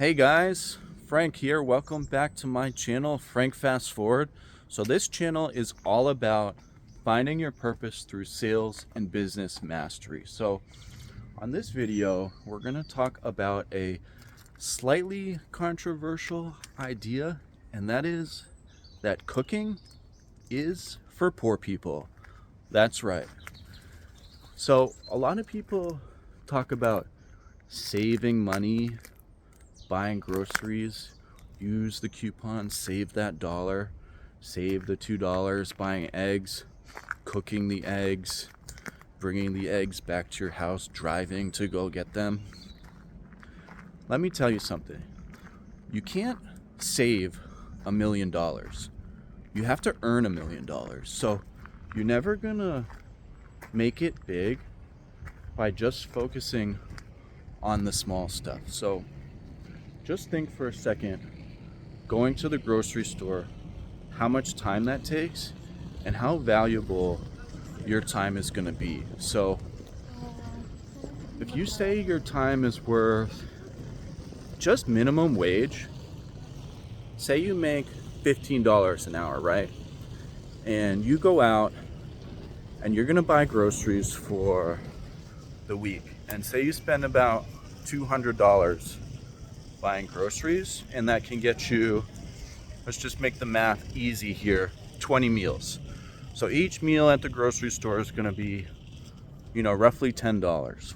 Hey guys, Frank here. Welcome back to my channel, Frank Fast Forward. So this channel is all about finding your purpose through sales and business mastery. So on this video, we're going to talk about a slightly controversial idea, and that is that cooking is for poor people. That's right. So a lot of people talk about saving money, buying groceries, use the coupon, save that dollar, save the $2, buying eggs, cooking the eggs, bringing the eggs back to your house, driving to go get them. Let me tell you something. You can't save $1 million. You have to earn $1 million. So you're never gonna make it big by just focusing on the small stuff. So just think for a second, going to the grocery store, how much time that takes and how valuable your time is going to be. So if you say your time is worth just minimum wage, say you make $15 an hour, right? And you go out and you're going to buy groceries for the week, and say you spend about $200 buying groceries, and that can get you, let's just make the math easy here, 20 meals. So each meal at the grocery store is going to be, roughly $10.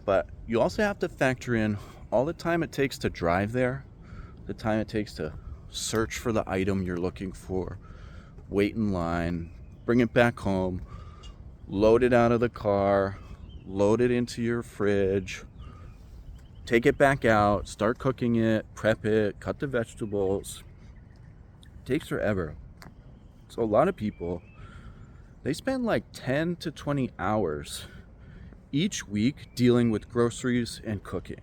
But you also have to factor in all the time it takes to drive there, the time it takes to search for the item you're looking for, wait in line, bring it back home, load it out of the car, load it into your fridge, take it back out, start cooking it, prep it, cut the vegetables. It takes forever. So a lot of people, they spend like 10 to 20 hours each week dealing with groceries and cooking.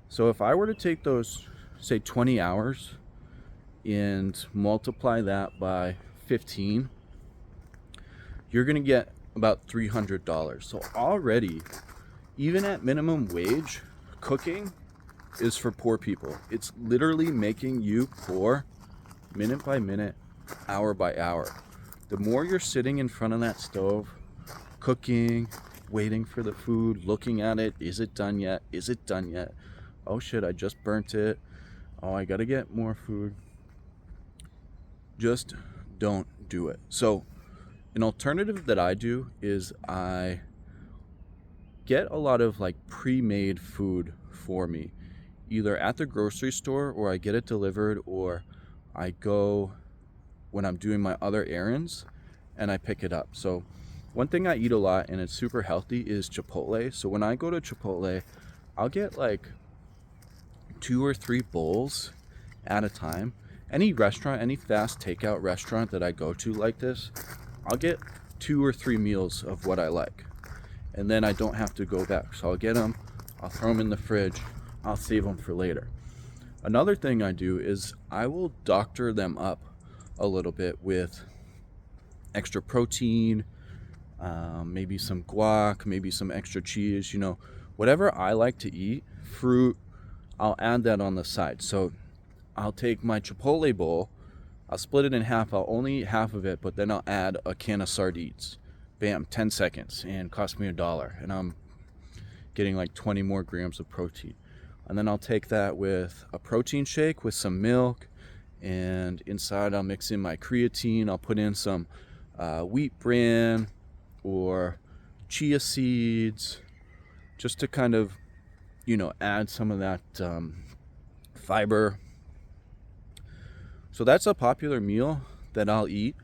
So if I were to take those, say 20 hours and multiply that by 15, you're gonna get about $300. So already, even at minimum wage, cooking is for poor people. It's literally making you poor minute by minute, hour by hour. The more you're sitting in front of that stove, cooking, waiting for the food, looking at it, is it done yet? Is it done yet? Oh shit, I just burnt it. Oh, I gotta get more food. Just don't do it. So an alternative that I do is I get a lot of like pre-made food for me, either at the grocery store, or I get it delivered, or I go when I'm doing my other errands and I pick it up. So one thing I eat a lot, and it's super healthy, is Chipotle. So when I go to Chipotle, I'll get like 2 or 3 bowls at a time. Any restaurant, any fast takeout restaurant that I go to like this, I'll get 2 or 3 meals of what I like. And then I don't have to go back. So I'll get them, I'll throw them in the fridge, I'll save them for later. Another thing I do is I will doctor them up a little bit with extra protein, maybe some guac, maybe some extra cheese, whatever I like to eat, fruit, I'll add that on the side. So I'll take my Chipotle bowl, I'll split it in half, I'll only eat half of it, but then I'll add a can of sardines. Bam, 10 seconds, and cost me $1, and I'm getting like 20 more grams of protein. And then I'll take that with a protein shake with some milk, and inside I'll mix in my creatine. I'll put in some wheat bran or chia seeds, just to kind of add some of that fiber. So that's a popular meal that I'll eat.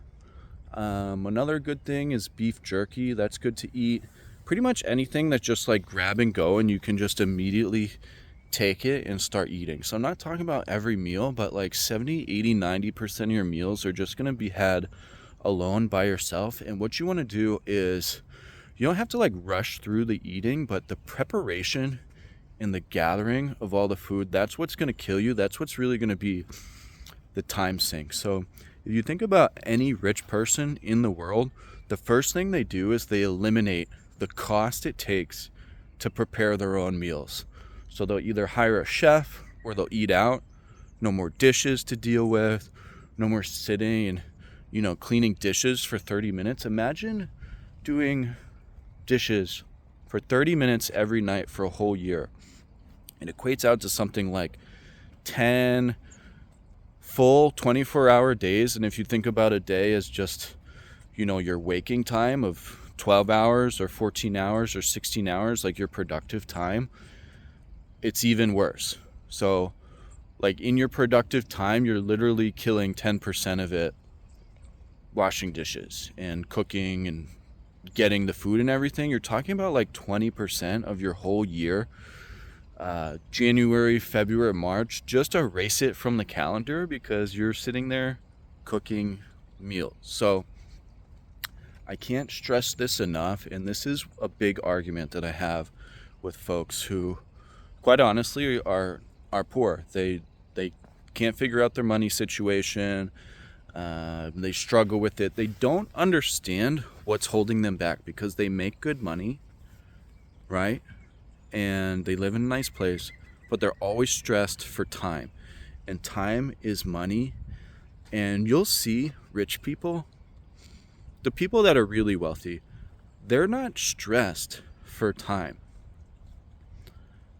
Another good thing is beef jerky. That's good to eat. Pretty much anything that's just like grab and go, and you can just immediately take it and start eating. So I'm not talking about every meal, but like 70, 80, 90% of your meals are just going to be had alone by yourself. And what you want to do is, you don't have to like rush through the eating, but the preparation and the gathering of all the food, that's what's going to kill you. That's what's really going to be the time sink. So if you think about any rich person in the world, the first thing they do is they eliminate the cost it takes to prepare their own meals. So they'll either hire a chef or they'll eat out. No more dishes to deal with. No more sitting and, cleaning dishes for 30 minutes. Imagine doing dishes for 30 minutes every night for a whole year. It equates out to something like 10 full 24-hour days. And if you think about a day as just, your waking time of 12 hours or 14 hours or 16 hours, like your productive time, it's even worse. So like in your productive time, you're literally killing 10% of it washing dishes and cooking and getting the food and everything. You're talking about like 20% of your whole year. January, February, March, just erase it from the calendar because you're sitting there cooking meals. So I can't stress this enough, and this is a big argument that I have with folks who, quite honestly, are poor. They can't figure out their money situation. They struggle with it. They don't understand what's holding them back because they make good money, right? And they live in a nice place, but they're always stressed for time. And time is money. And you'll see rich people, the people that are really wealthy, they're not stressed for time.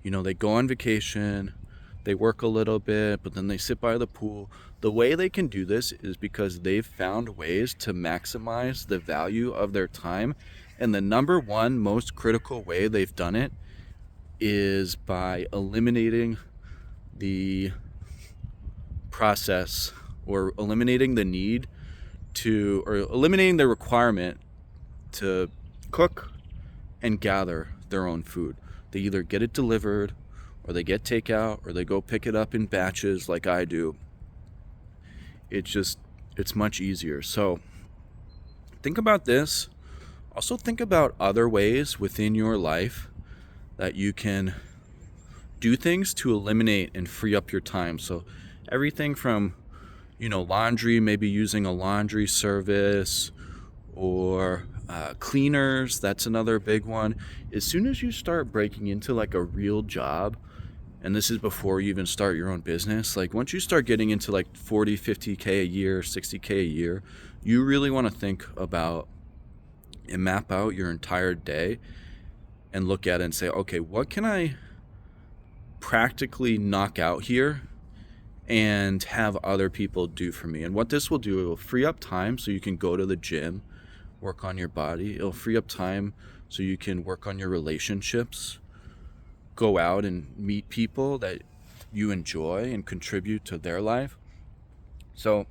They go on vacation, they work a little bit, but then they sit by the pool. The way they can do this is because they've found ways to maximize the value of their time. And the number one most critical way they've done it is by eliminating the process or eliminating the need to, or eliminating the requirement to cook and gather their own food. They either get it delivered or they get takeout or they go pick it up in batches like I do. It's much easier. So think about this. Also think about other ways within your life that you can do things to eliminate and free up your time. So everything from, laundry, maybe using a laundry service, or cleaners, that's another big one. As soon as you start breaking into like a real job, and this is before you even start your own business, like once you start getting into like 40, 50K a year, 60K a year, you really want to think about and map out your entire day and look at it and say, okay, what can I practically knock out here and have other people do for me? And what this will do, it will free up time so you can go to the gym, work on your body. It'll free up time so you can work on your relationships, go out and meet people that you enjoy and contribute to their life. So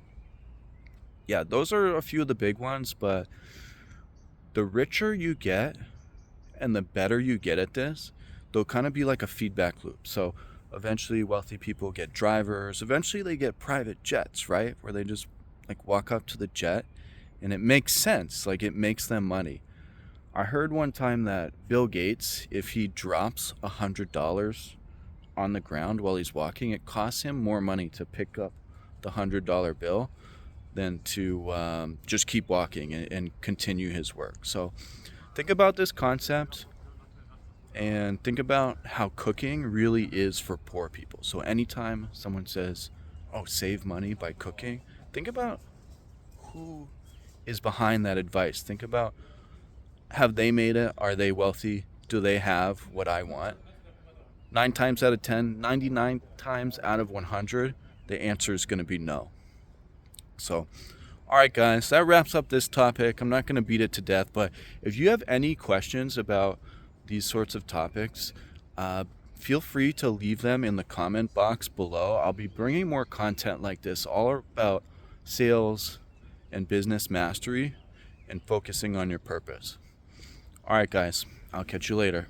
yeah, those are a few of the big ones, but the richer you get and the better you get at this, they'll kind of be like a feedback loop. So eventually wealthy people get drivers, eventually they get private jets, right? Where they just like walk up to the jet and it makes sense, like it makes them money. I heard one time that Bill Gates, if he drops $100 on the ground while he's walking, it costs him more money to pick up the $100 bill than to just keep walking and continue his work. So think about this concept and think about how cooking really is for poor people. So anytime someone says, oh, save money by cooking, think about who is behind that advice. Think about, have they made it? Are they wealthy? Do they have what I want? 9 times out of 10, 99 times out of 100, the answer is going to be no. So, all right, guys, that wraps up this topic. I'm not going to beat it to death, but if you have any questions about these sorts of topics, feel free to leave them in the comment box below. I'll be bringing more content like this, all about sales and business mastery and focusing on your purpose. All right, guys, I'll catch you later.